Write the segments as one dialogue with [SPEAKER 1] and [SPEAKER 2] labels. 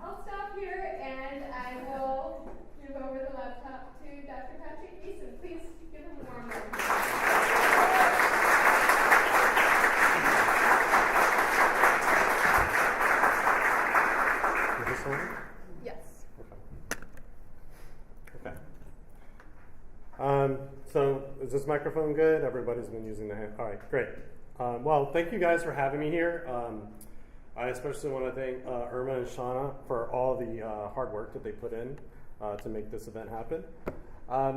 [SPEAKER 1] I'll stop here and I will move over the laptop to Dr. Beeson. Please give him a warm welcome.
[SPEAKER 2] Is this on?
[SPEAKER 1] Yes.
[SPEAKER 2] Okay. So is this microphone good? Everybody's been using the hand. All right, great. Well, thank you guys for having me here. I especially want to thank Irma and Shauna for all the hard work that they put in to make this event happen.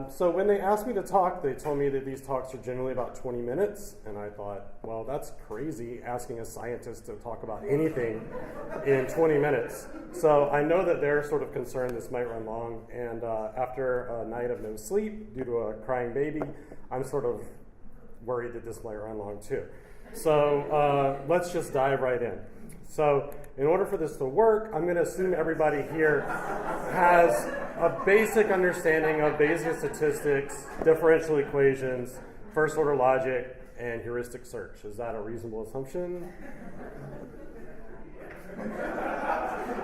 [SPEAKER 2] So when they asked me to talk, they told me that these talks are generally about 20 minutes, and I thought, well, that's crazy asking a scientist to talk about anything in 20 minutes. So I know that they're sort of concerned this might run long, and after a night of no sleep due to a crying baby, I'm sort of worried that this might run long too. So let's just dive right in. So in order for this to work, I'm going to assume everybody here has a basic understanding of Bayesian statistics, differential equations, first order logic, and heuristic search. Is that a reasonable assumption?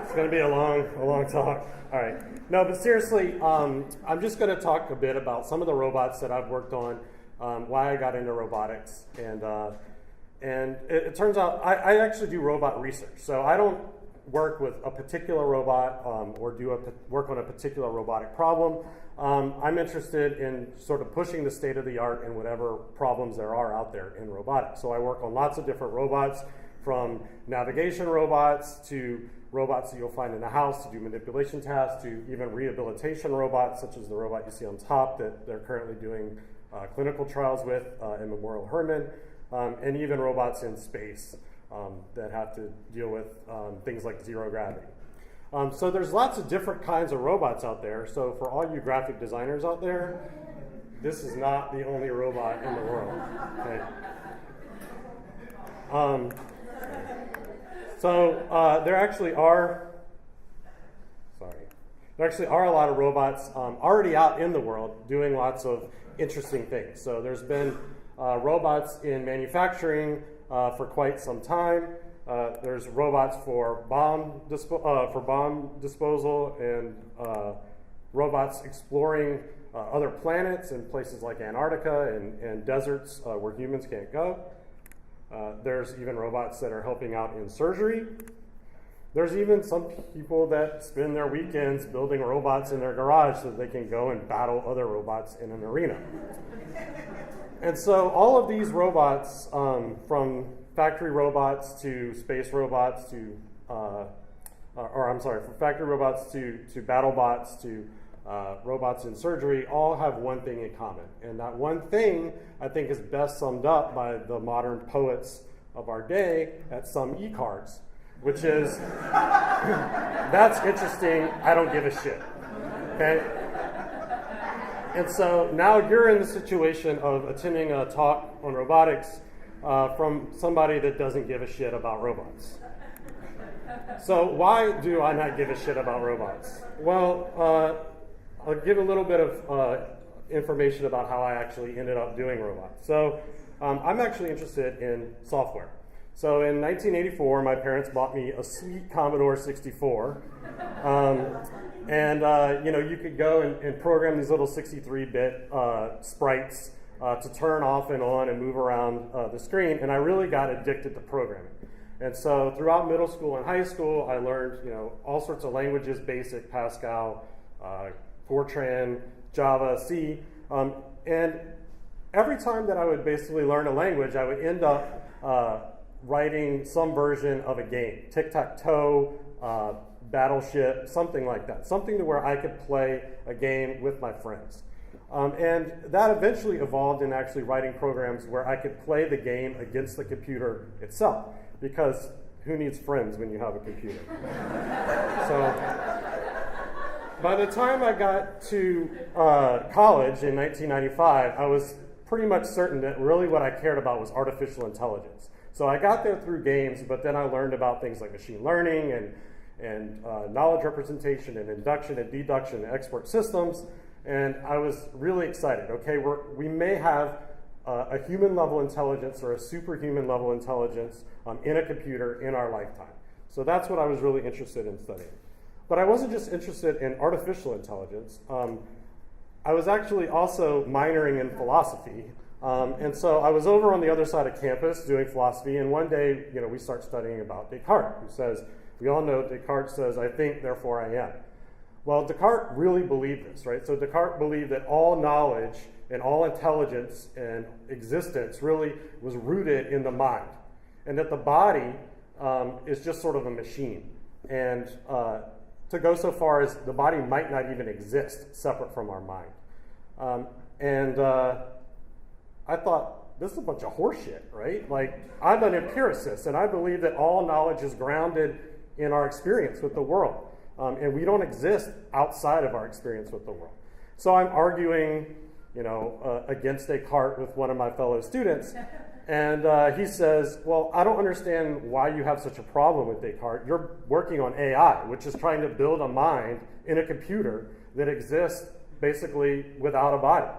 [SPEAKER 2] It's going to be a long talk. All right. No, but seriously, I'm just going to talk a bit about some of the robots that I've worked on, why I got into robotics, and it turns out I actually do robot research. So I don't work with a particular robot or work on a particular robotic problem. I'm interested in sort of pushing the state of the art in whatever problems there are out there in robotics. So I work on lots of different robots, from navigation robots to robots that you'll find in the house to do manipulation tasks, to even rehabilitation robots, such as the robot you see on top that they're currently doing clinical trials with in Memorial Hermann. And even robots in space that have to deal with things like zero gravity. So there's lots of different kinds of robots out there. So for all you graphic designers out there, this is not the only robot in the world. Okay? There actually are a lot of robots already out in the world doing lots of interesting things. So there's been robots in manufacturing for quite some time. There's robots for bomb disposal and robots exploring other planets in places like Antarctica and deserts where humans can't go. There's even robots that are helping out in surgery. There's even some people that spend their weekends building robots in their garage so that they can go and battle other robots in an arena. And so all of these robots, from factory robots to space robots from factory robots to battle bots to robots in surgery, all have one thing in common. And that one thing, I think, is best summed up by the modern poets of our day at some e-cards, which is, that's interesting, I don't give a shit, okay? And so now you're in the situation of attending a talk on robotics from somebody that doesn't give a shit about robots. So why do I not give a shit about robots? Well, I'll give a little bit of information about how I actually ended up doing robots. So I'm actually interested in software. So in 1984, my parents bought me a sweet Commodore 64. You could go and program these little 63-bit sprites to turn off and on and move around the screen, and I really got addicted to programming. And so throughout middle school and high school, I learned all sorts of languages, BASIC, Pascal, Fortran, Java, C, and every time that I would basically learn a language, I would end up writing some version of a game, tic-tac-toe, Battleship, something like that, something to where I could play a game with my friends. And that eventually evolved in actually writing programs where I could play the game against the computer itself, because who needs friends when you have a computer? So by the time I got to college in 1995, I was pretty much certain that really what I cared about was artificial intelligence. So I got there through games, but then I learned about things like machine learning and knowledge representation and induction and deduction and expert systems, and I was really excited. Okay, we may have a human level intelligence or a superhuman level intelligence in a computer in our lifetime. So that's what I was really interested in studying. But I wasn't just interested in artificial intelligence. I was actually also minoring in philosophy. And so I was over on the other side of campus doing philosophy, and one day, we start studying about Descartes, who says, we all know Descartes says, I think, therefore I am. Well, Descartes really believed this, right? So Descartes believed that all knowledge and all intelligence and existence really was rooted in the mind, and that the body is just sort of a machine. And to go so far as the body might not even exist separate from our mind. I thought, this is a bunch of horseshit, right? Like, I'm an empiricist, and I believe that all knowledge is grounded in our experience with the world. And we don't exist outside of our experience with the world. So I'm arguing, against Descartes with one of my fellow students. And he says, well, I don't understand why you have such a problem with Descartes. You're working on AI, which is trying to build a mind in a computer that exists basically without a body.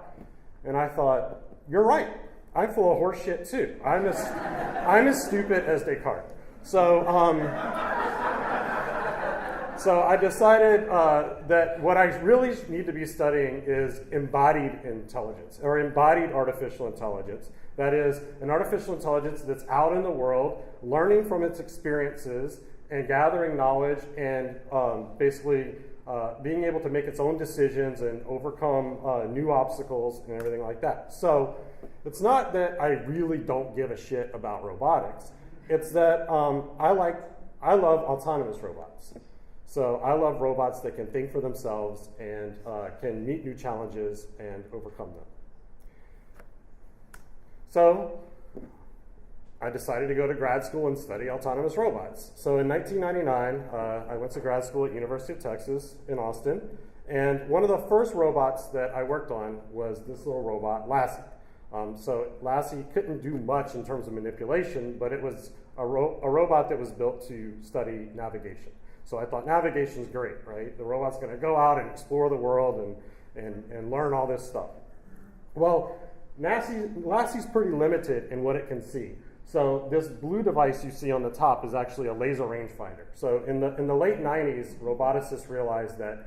[SPEAKER 2] And I thought, you're right. I'm full of horse shit too. I'm as stupid as Descartes. So I decided that what I really need to be studying is embodied intelligence, or embodied artificial intelligence. That is, an artificial intelligence that's out in the world, learning from its experiences and gathering knowledge and basically being able to make its own decisions and overcome new obstacles and everything like that. So it's not that I really don't give a shit about robotics. It's that I love autonomous robots. So I love robots that can think for themselves and can meet new challenges and overcome them. So I decided to go to grad school and study autonomous robots. So in 1999, I went to grad school at University of Texas in Austin. And one of the first robots that I worked on was this little robot, Lassie. So Lassie couldn't do much in terms of manipulation, but it was a robot that was built to study navigation. So I thought navigation's great, right? The robot's going to go out and explore the world and learn all this stuff. Well, Lassie's pretty limited in what it can see. So this blue device you see on the top is actually a laser rangefinder. So in the late 90s, roboticists realized that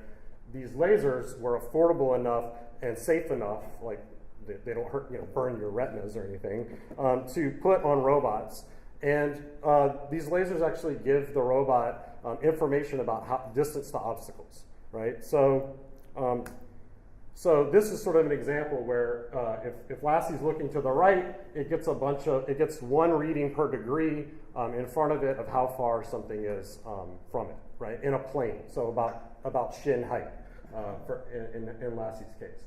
[SPEAKER 2] these lasers were affordable enough and safe enough, like they don't hurt, burn your retinas or anything, to put on robots. And these lasers actually give the robot information about distance to obstacles, right? So this is sort of an example where if Lassie's looking to the right, it gets one reading per degree in front of it of how far something is from it, right? In a plane, so about shin height in Lassie's case.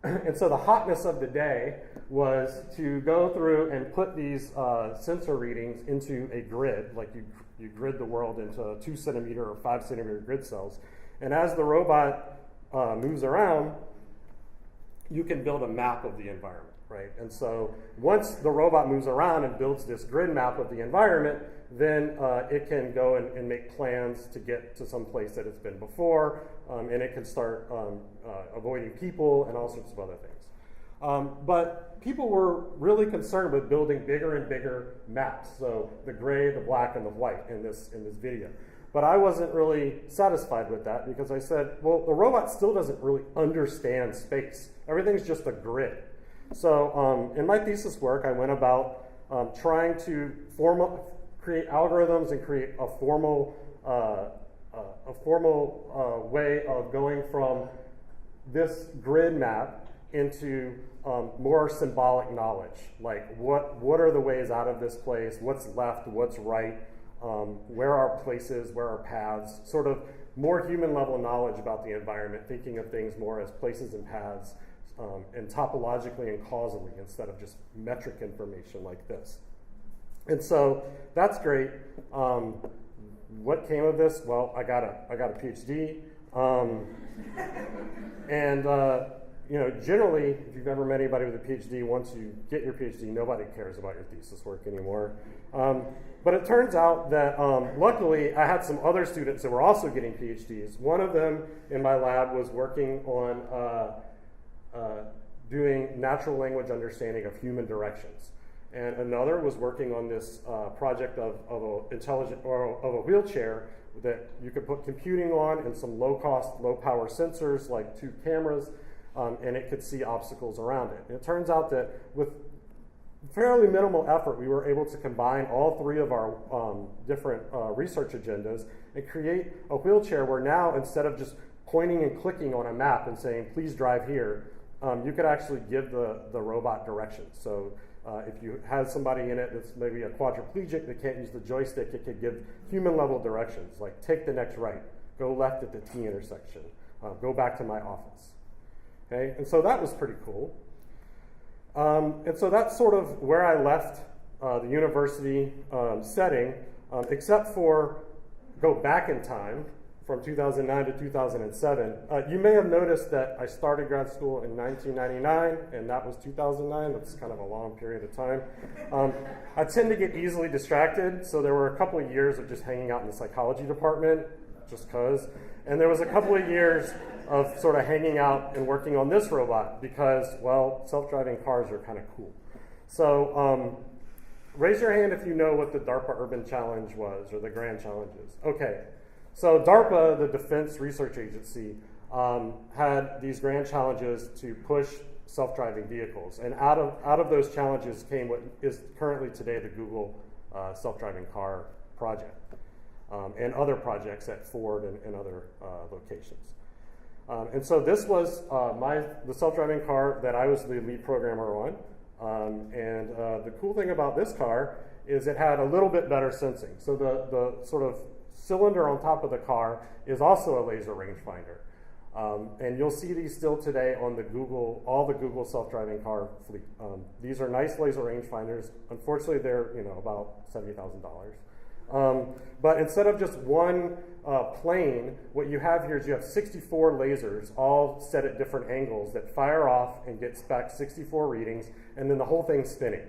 [SPEAKER 2] And so the hotness of the day was to go through and put these sensor readings into a grid, like you grid the world into 2 centimeter or 5 centimeter grid cells. And as the robot moves around, you can build a map of the environment, right? And so once the robot moves around and builds this grid map of the environment, then it can go and make plans to get to some place that it's been before, and it can start avoiding people and all sorts of other things. But people were really concerned with building bigger and bigger maps, so the gray, the black, and the white in this video. But I wasn't really satisfied with that because I said, well, the robot still doesn't really understand space. Everything's just a grid. So in my thesis work, I went about trying to create algorithms and create a formal way of going from this grid map into more symbolic knowledge, like what are the ways out of this place, what's left, what's right, where are places, where are paths, sort of more human level knowledge about the environment, thinking of things more as places and paths, and topologically and causally instead of just metric information like this. And so that's great. What came of this? Well, I got a PhD. And generally, if you've ever met anybody with a PhD, once you get your PhD, nobody cares about your thesis work anymore. But it turns out that, luckily, I had some other students that were also getting PhDs. One of them in my lab was working on doing natural language understanding of human directions. And another was working on this project of a wheelchair that you could put computing on and some low-cost, low-power sensors like 2 cameras, and it could see obstacles around it. And it turns out that with fairly minimal effort, we were able to combine all 3 of our different research agendas and create a wheelchair where now, instead of just pointing and clicking on a map and saying, please drive here, you could actually give the robot directions. So if you had somebody in it that's maybe a quadriplegic that can't use the joystick, it could give human-level directions, like take the next right, go left at the T intersection, go back to my office. Okay, and so that was pretty cool. And so that's sort of where I left the university setting, except for go back in time from 2009 to 2007. You may have noticed that I started grad school in 1999, and that was 2009. That's kind of a long period of time. I tend to get easily distracted, so there were a couple of years of just hanging out in the psychology department, just because. And there was a couple of years of sort of hanging out and working on this robot because, well, self-driving cars are kind of cool. So raise your hand if you know what the DARPA Urban Challenge was, or the Grand Challenge is. Okay. So DARPA, the Defense Research Agency, had these grand challenges to push self-driving vehicles. And out of those challenges came what is currently today the Google self-driving car project, and other projects at Ford and other locations. And so this was the self-driving car that I was the lead programmer on. And the cool thing about this car is it had a little bit better sensing. So the sort of cylinder on top of the car is also a laser rangefinder. And you'll see these still today on all the Google self-driving car fleet. These are nice laser rangefinders. Unfortunately, they're about $70,000. But instead of just one plane, what you have here is you have 64 lasers all set at different angles that fire off and gets back 64 readings, and then the whole thing's spinning.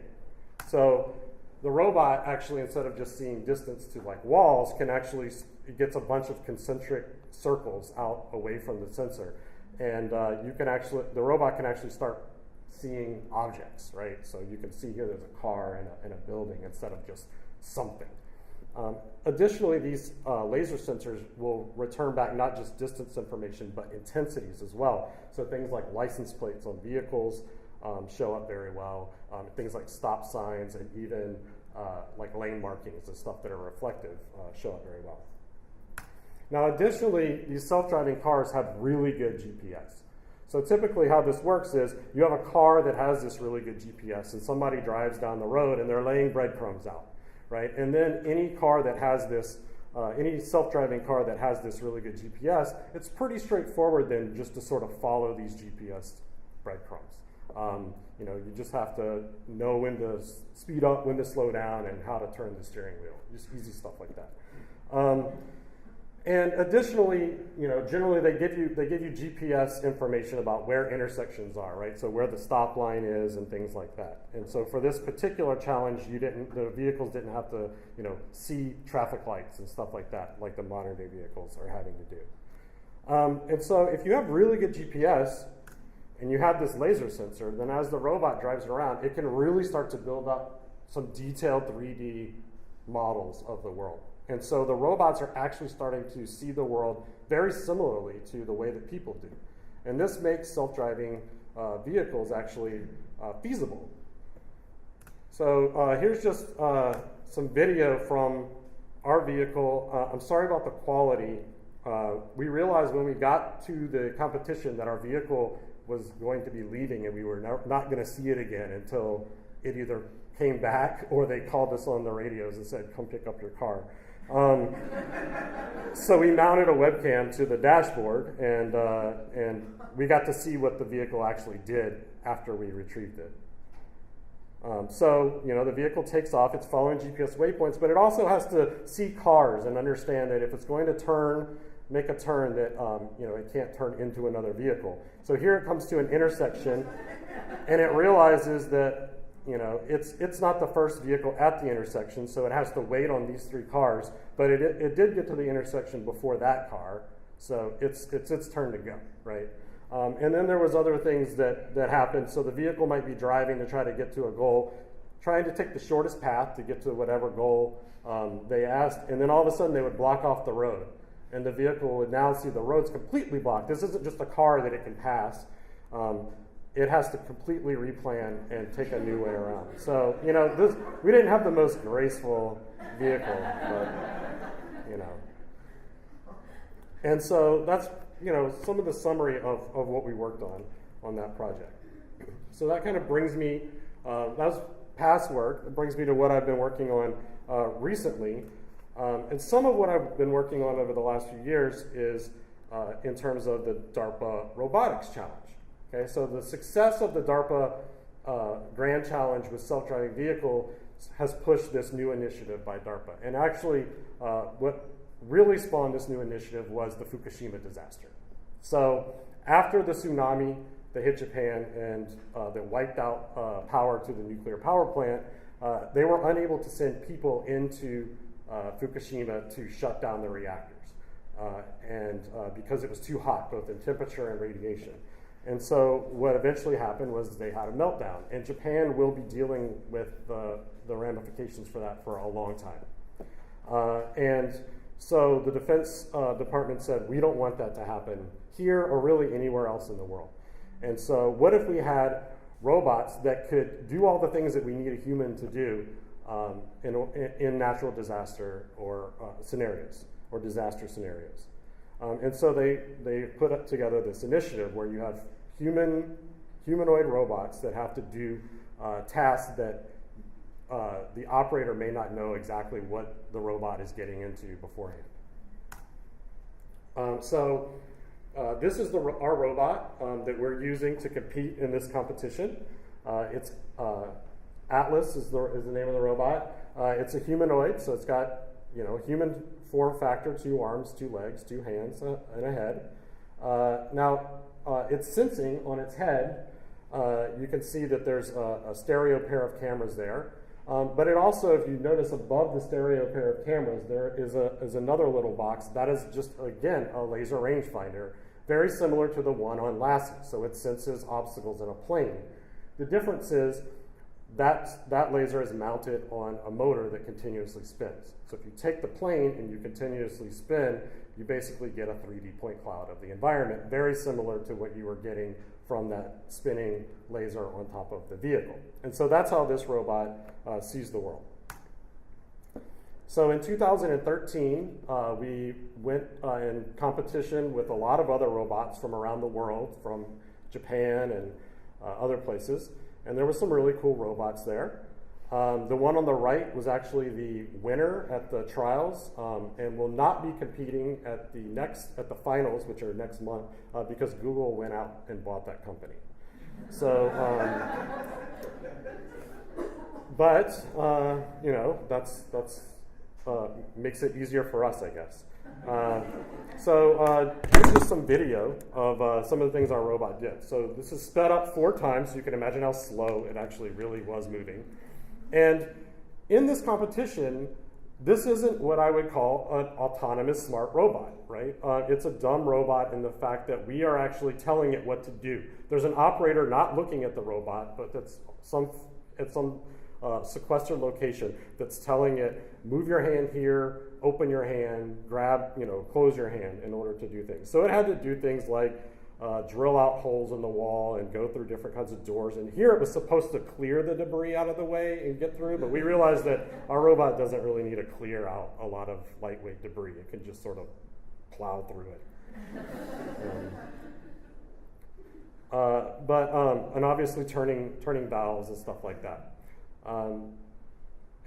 [SPEAKER 2] So the robot actually, instead of just seeing distance to like walls, it gets a bunch of concentric circles out away from the sensor. And the robot can actually start seeing objects, right? So you can see here there's a car and a building instead of just something. Additionally, these laser sensors will return back not just distance information, but intensities as well. So things like license plates on vehicles show up very well. Things like stop signs and even like lane markings and stuff that are reflective show up very well. Now, additionally, these self-driving cars have really good GPS. So typically how this works is you have a car that has this really good GPS and somebody drives down the road and they're laying breadcrumbs out. Right? And then any car that has this, any self-driving car that has this really good GPS, it's pretty straightforward then just to sort of follow these GPS breadcrumbs. You just have to know when to speed up, when to slow down, and how to turn the steering wheel. Just easy stuff like that. And additionally, generally they give you GPS information about where intersections are, right? So where the stop line is and things like that. And so for this particular challenge, the vehicles didn't have to, see traffic lights and stuff like that, like the modern day vehicles are having to do. And so if you have really good GPS and you have this laser sensor, then as the robot drives around, it can really start to build up some detailed 3D models of the world. And so the robots are actually starting to see the world very similarly to the way that people do. And this makes self-driving vehicles actually feasible. So here's just some video from our vehicle. I'm sorry about the quality. We realized when we got to the competition that our vehicle was going to be leaving and we were not going to see it again until it either came back or they called us on the radios and said, come pick up your car. So we mounted a webcam to the dashboard, and we got to see what the vehicle actually did after we retrieved it. So, the vehicle takes off, it's following GPS waypoints, but it also has to see cars and understand that if it's going to make a turn that, it can't turn into another vehicle. So here it comes to an intersection, and it realizes that, it's not the first vehicle at the intersection, so it has to wait on these 3 cars, but it did get to the intersection before that car, so it's its turn to go, right? And then there was other things that happened. So the vehicle might be driving to try to get to a goal, trying to take the shortest path to get to whatever goal they asked, and then all of a sudden they would block off the road. And the vehicle would now see the road's completely blocked. This isn't just a car that it can pass. It has to completely replan and take a new way around. So, we didn't have the most graceful vehicle, but, And so that's, some of the summary of what we worked on that project. So that kind of brings me, that was past work. It brings me to what I've been working on recently. And some of what I've been working on over the last few years is in terms of the DARPA Robotics Challenge. Okay, so the success of the DARPA Grand Challenge with self-driving vehicle has pushed this new initiative by DARPA. And actually, what really spawned this new initiative was the Fukushima disaster. So after the tsunami that hit Japan and that wiped out power to the nuclear power plant, they were unable to send people into Fukushima to shut down the reactors. And because it was too hot, both in temperature and radiation. And so what eventually happened was they had a meltdown. And Japan will be dealing with the ramifications for that for a long time. And so the Defense Department said, we don't want that to happen here or really anywhere else in the world. And so what if we had robots that could do all the things that we need a human to do in natural disaster or scenarios or disaster scenarios? And so they put together this initiative where you have humanoid robots that have to do tasks that the operator may not know exactly what the robot is getting into beforehand. This is our robot that we're using to compete in this competition. It's Atlas is the name of the robot. It's a humanoid, so it's got human form factor, 2 arms, 2 legs, 2 hands, and a head. Now, it's sensing on its head. You can see that there's a stereo pair of cameras there. But it also, if you notice above the stereo pair of cameras, there is another little box that is just, again, a laser rangefinder, very similar to the one on Lassie. So it senses obstacles in a plane. The difference is that laser is mounted on a motor that continuously spins. So if you take the plane and you continuously spin, you basically get a 3D point cloud of the environment, very similar to what you were getting from that spinning laser on top of the vehicle. And so that's how this robot sees the world. So in 2013, we went in competition with a lot of other robots from around the world, from Japan and other places. And there were some really cool robots there. The one on the right was actually the winner at the trials, and will not be competing at the finals, which are next month, because Google went out and bought that company. So, but that's makes it easier for us, I guess. Here's just some video of some of the things our robot did. So this is sped up 4 times, so you can imagine how slow it actually really was moving. And in this competition, this isn't what I would call an autonomous smart robot, right? It's a dumb robot in the fact that we are actually telling it what to do. There's an operator not looking at the robot, but that's at some sequestered location that's telling it, move your hand here, open your hand, grab, close your hand in order to do things. So it had to do things like drill out holes in the wall and go through different kinds of doors. And here it was supposed to clear the debris out of the way and get through, but we realized that our robot doesn't really need to clear out a lot of lightweight debris. It can just sort of plow through it. And obviously turning valves and stuff like that.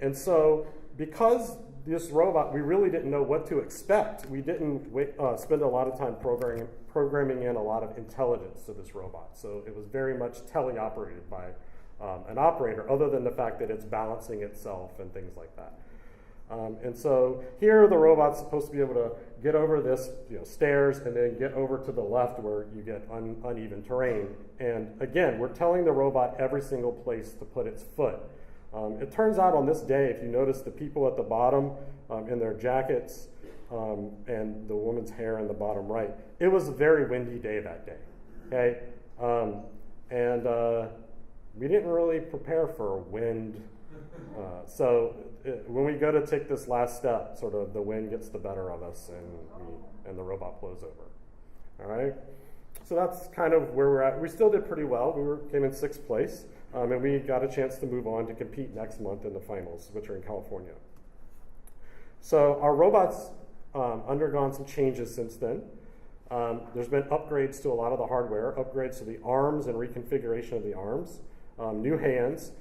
[SPEAKER 2] And so because this robot, we really didn't know what to expect. We didn't spend a lot of time programming in a lot of intelligence to this robot. So it was very much teleoperated by an operator, other than the fact that it's balancing itself and things like that. And so here the robot's supposed to be able to get over this stairs and then get over to the left where you get uneven terrain. And again, we're telling the robot every single place to put its foot. It turns out on this day, if you notice the people at the bottom in their jackets and the woman's hair in the bottom right, it was a very windy day that day. Okay, we didn't really prepare for wind. So when we go to take this last step, sort of the wind gets the better of us and the robot blows over. All right, so that's kind of where we're at. We still did pretty well. Came in 6th place, and we got a chance to move on to compete next month in the finals, which are in California. So our robot's undergone some changes since then. There's been upgrades to a lot of the hardware, upgrades to the arms and reconfiguration of the arms, new hands.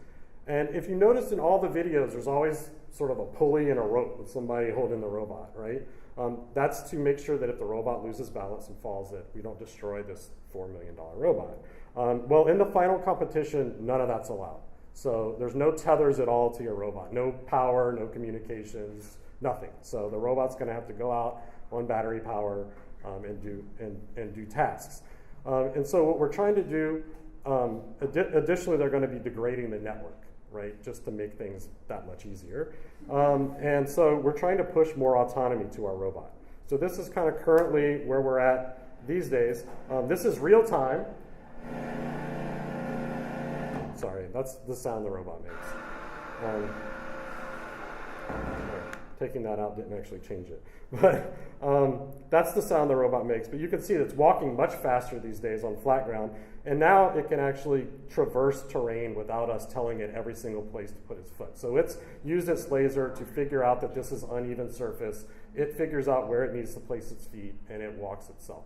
[SPEAKER 2] And if you notice in all the videos, there's always sort of a pulley and a rope with somebody holding the robot, right? That's to make sure that if the robot loses balance and falls, that we don't destroy this $4 million robot. Well, in the final competition, none of that's allowed. So there's no tethers at all to your robot, no power, no communications, nothing. So the robot's going to have to go out on battery power and do tasks. And so what we're trying to do, additionally, they're going to be degrading the network, right, just to make things that much easier. And so we're trying to push more autonomy to our robot. So this is kind of currently where we're at these days. This is real time. Sorry, that's the sound the robot makes. Taking that out didn't actually change it. But that's the sound the robot makes. But you can see it's walking much faster these days on flat ground. And now it can actually traverse terrain without us telling it every single place to put its foot. So it's used its laser to figure out that this is uneven surface. It figures out where it needs to place its feet, and it walks itself.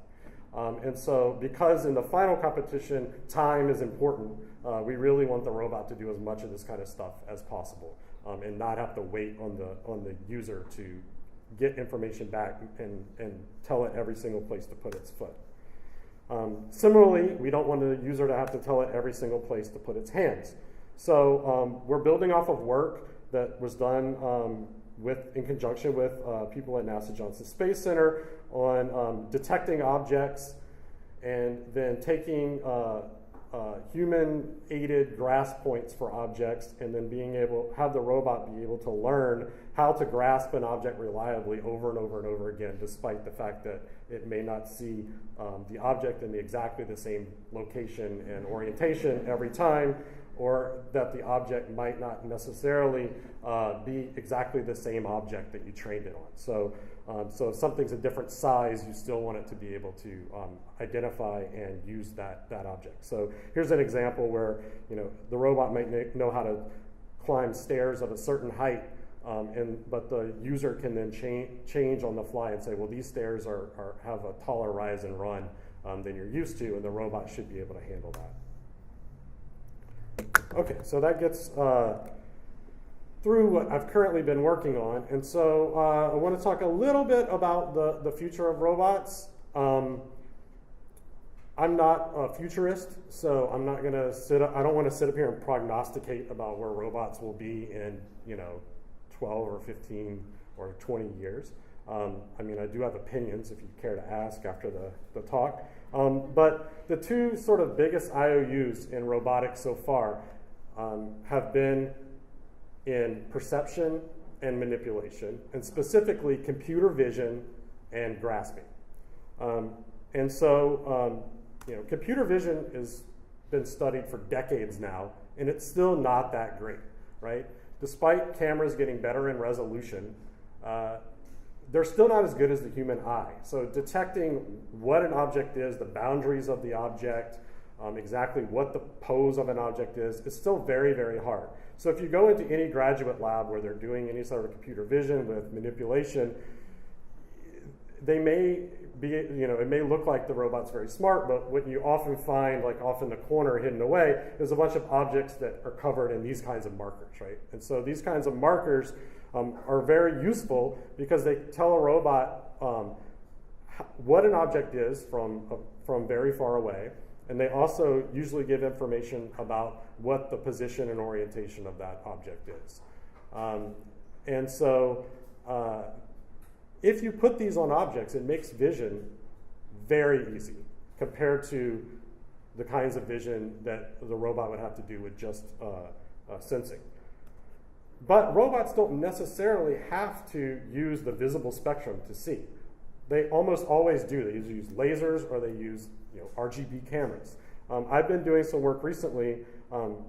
[SPEAKER 2] And so because in the final competition, time is important, we really want the robot to do as much of this kind of stuff as possible and not have to wait on the user to get information back and tell it every single place to put its foot. Similarly, we don't want the user to have to tell it every single place to put its hands. So we're building off of work that was done in conjunction with people at NASA Johnson Space Center on detecting objects and then taking human-aided grasp points for objects and then have the robot be able to learn how to grasp an object reliably over and over and over again, despite the fact that it may not see the object in exactly the same location and orientation every time, or that the object might not necessarily be exactly the same object that you trained it on. So if something's a different size, you still want it to be able to identify and use that object. So here's an example where the robot might know how to climb stairs of a certain height, but the user can then change on the fly and say, well, these stairs have a taller rise and run than you're used to, and the robot should be able to handle that. Okay, so that gets through what I've currently been working on. And so I want to talk a little bit about the future of robots. I'm not a futurist, so I'm not going to I don't want to sit up here and prognosticate about where robots will be in 12 or 15 or 20 years. I mean, I do have opinions if you care to ask after the talk. But the two sort of biggest IOUs in robotics so far have been in perception and manipulation, and specifically computer vision and grasping. And so, computer vision has been studied for decades now, and it's still not that great, right? Despite cameras getting better in resolution, they're still not as good as the human eye. So detecting what an object is, the boundaries of the object, exactly what the pose of an object is still very, very hard. So if you go into any graduate lab where they're doing any sort of computer vision with manipulation, they may be, it may look like the robot's very smart, but what you often find, like off in the corner hidden away, is a bunch of objects that are covered in these kinds of markers, right? And so these kinds of markers are very useful because they tell a robot what an object is from very far away, And they also usually give information about what the position and orientation of that object is. And so if you put these on objects, it makes vision very easy compared to the kinds of vision that the robot would have to do with just sensing. But robots don't necessarily have to use the visible spectrum to see. They almost always do. They either use lasers or they use RGB cameras. I've been doing some work recently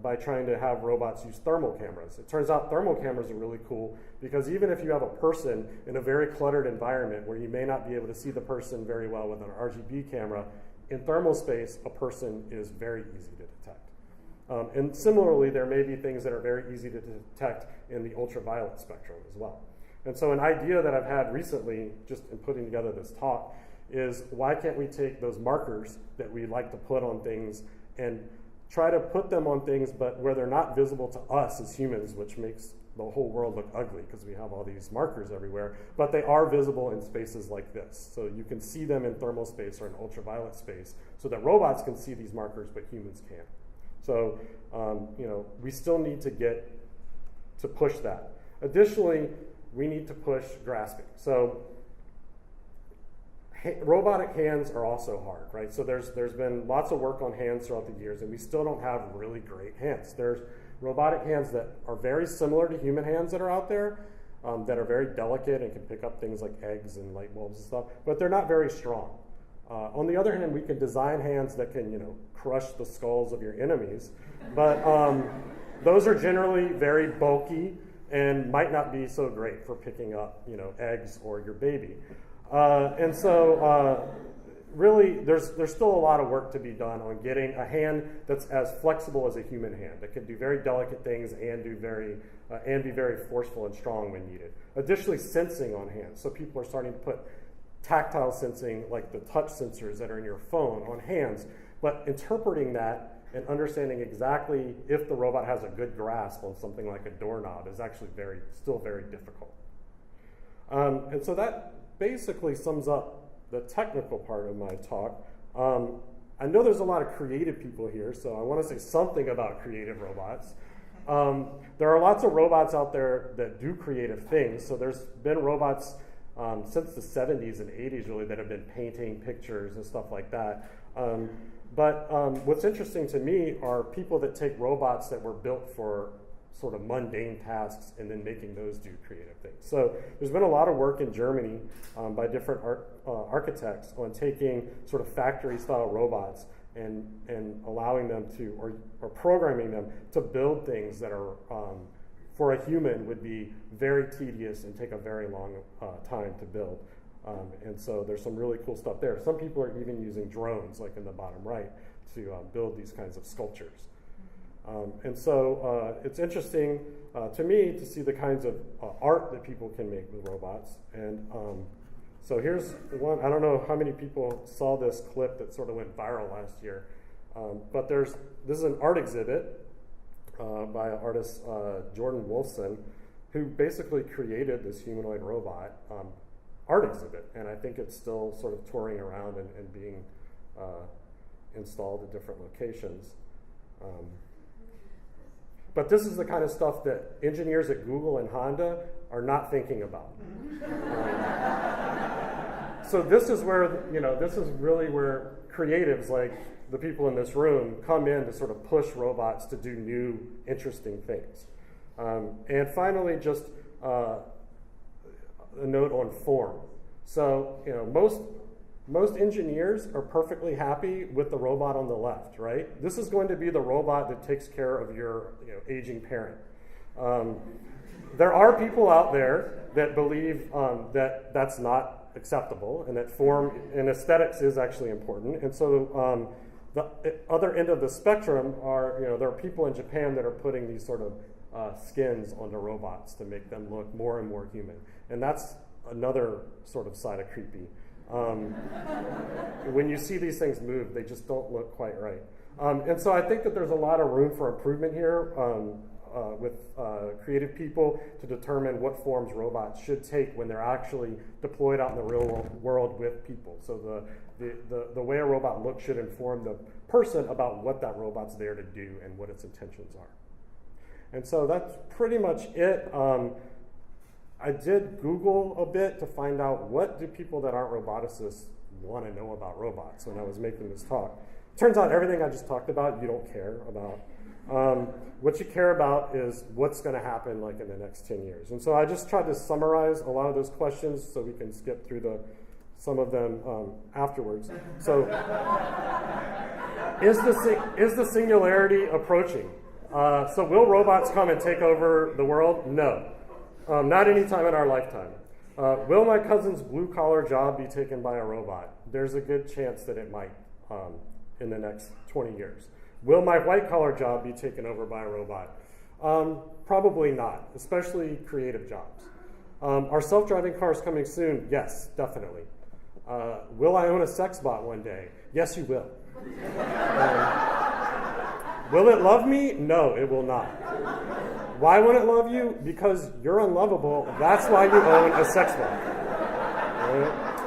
[SPEAKER 2] by trying to have robots use thermal cameras. It turns out thermal cameras are really cool because even if you have a person in a very cluttered environment where you may not be able to see the person very well with an RGB camera, in thermal space, a person is very easy to detect. And similarly, there may be things that are very easy to detect in the ultraviolet spectrum as well. And so an idea that I've had recently, just in putting together this talk, is why can't we take those markers that we like to put on things and try to put them on things but where they're not visible to us as humans, which makes the whole world look ugly because we have all these markers everywhere, but they are visible in spaces like this. So you can see them in thermal space or in ultraviolet space so that robots can see these markers but humans can't. So we still need to get to push that. Additionally, we need to push grasping. So robotic hands are also hard, right? So there's been lots of work on hands throughout the years, and we still don't have really great hands. There's robotic hands that are very similar to human hands that are out there, that are very delicate and can pick up things like eggs and light bulbs and stuff, but they're not very strong. On the other hand, we can design hands that can, crush the skulls of your enemies, but those are generally very bulky and might not be so great for picking up, eggs or your baby. And so really, there's still a lot of work to be done on getting a hand that's as flexible as a human hand, that can do very delicate things and be very forceful and strong when needed. Additionally, sensing on hands. So people are starting to put tactile sensing, like the touch sensors that are in your phone, on hands, but interpreting that and understanding exactly if the robot has a good grasp on something like a doorknob is actually still very difficult. And so that basically sums up the technical part of my talk. I know there's a lot of creative people here, so I want to say something about creative robots. There are lots of robots out there that do creative things. So there's been robots since the 70s and 80s really that have been painting pictures and stuff like that. But what's interesting to me are people that take robots that were built for sort of mundane tasks and then making those do creative things. So there's been a lot of work in Germany by different architects on taking sort of factory-style robots and allowing them to, or programming them to build things that are, for a human, would be very tedious and take a very long time to build. And so there's some really cool stuff there. Some people are even using drones, like in the bottom right, to build these kinds of sculptures. And so it's interesting to me to see the kinds of art that people can make with robots. And so here's one. I don't know how many people saw this clip that sort of went viral last year. But this is an art exhibit by artist Jordan Wolfson, who basically created this humanoid robot art exhibit. And I think it's still sort of touring around and being installed at different locations. But this is the kind of stuff that engineers at Google and Honda are not thinking about. So this is where, this is really where creatives like the people in this room come in to sort of push robots to do new, interesting things. And finally, just a note on form. So, most engineers are perfectly happy with the robot on the left, right? This is going to be the robot that takes care of your aging parent. There are people out there that believe that that's not acceptable and that form and aesthetics is actually important. And so the other end of the spectrum are, there are people in Japan that are putting these sort of skins onto robots to make them look more and more human. And that's another sort of side of creepy. When you see these things move, they just don't look quite right. And so I think that there's a lot of room for improvement here. creative people to determine what forms robots should take when they're actually deployed out in the real world with people. So the way a robot looks should inform the person about what that robot's there to do and what its intentions are. And so that's pretty much it. I did Google a bit to find out what do people that aren't roboticists want to know about robots when I was making this talk. Turns out everything I just talked about you don't care about. What you care about is what's going to happen like in the next 10 years. And so I just tried to summarize a lot of those questions so we can skip through some of them afterwards. So is the singularity approaching? So will robots come and take over the world? No. Not anytime in our lifetime. Will my cousin's blue-collar job be taken by a robot? There's a good chance that it might in the next 20 years. Will my white-collar job be taken over by a robot? Probably not, especially creative jobs. Are self-driving cars coming soon? Yes, definitely. Will I own a sex bot one day? Yes, you will. Will it love me? No, it will not. Why won't it love you? Because you're unlovable. That's why you own a sex bot. Right?